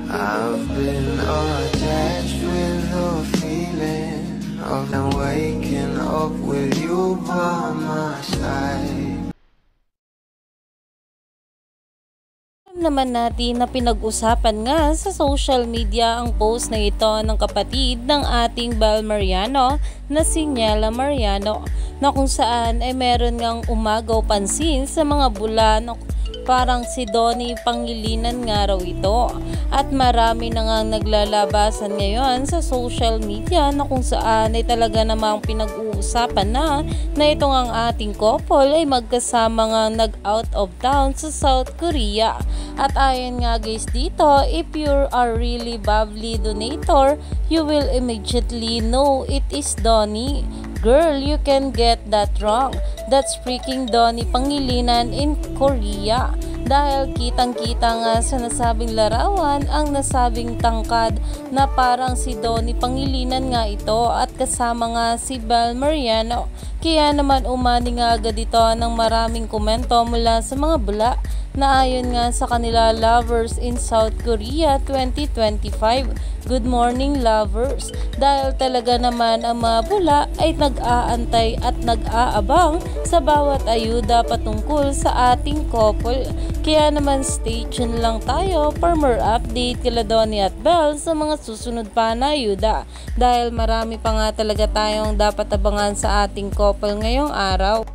I've been attached with the feeling of them waking up with you by my side. Naman natin na pinag-usapan nga sa social media ang post na ito ng kapatid ng ating Bel Mariano na si Niela Mariano, na kung saan ay meron ngang umagaw pansin sa mga bula na parang si Donnie Pangilinan nga raw ito, at marami na nga naglalabasan ngayon sa social media na kung saan ay talaga namang pinag-uusapan na itong ang ating couple ay magkasama nga nag-out of town sa South Korea. At ayon nga guys dito, if you are really bubbly donator, you will immediately know it is Donnie. Girl, you can get that wrong. That's freaking Donnie Pangilinan in Korea. Dahil kitang-kita nga sa nasabing larawan ang nasabing tangkad na parang si Donnie Pangilinan nga ito, at kasama nga si Bel Mariano. Kaya naman umani nga agad ito ng maraming komento mula sa mga bula na ayon nga sa kanila, lovers in South Korea 2025. Good morning lovers, dahil talaga naman ang mga bula ay nag-aantay at nag-aabang sa bawat ayuda patungkol sa ating couple. Kaya naman stay tuned lang tayo for more update kila Donnie at Bel sa mga susunod pa na ayuda, dahil marami pa nga talaga tayong dapat abangan sa ating couple ngayong araw.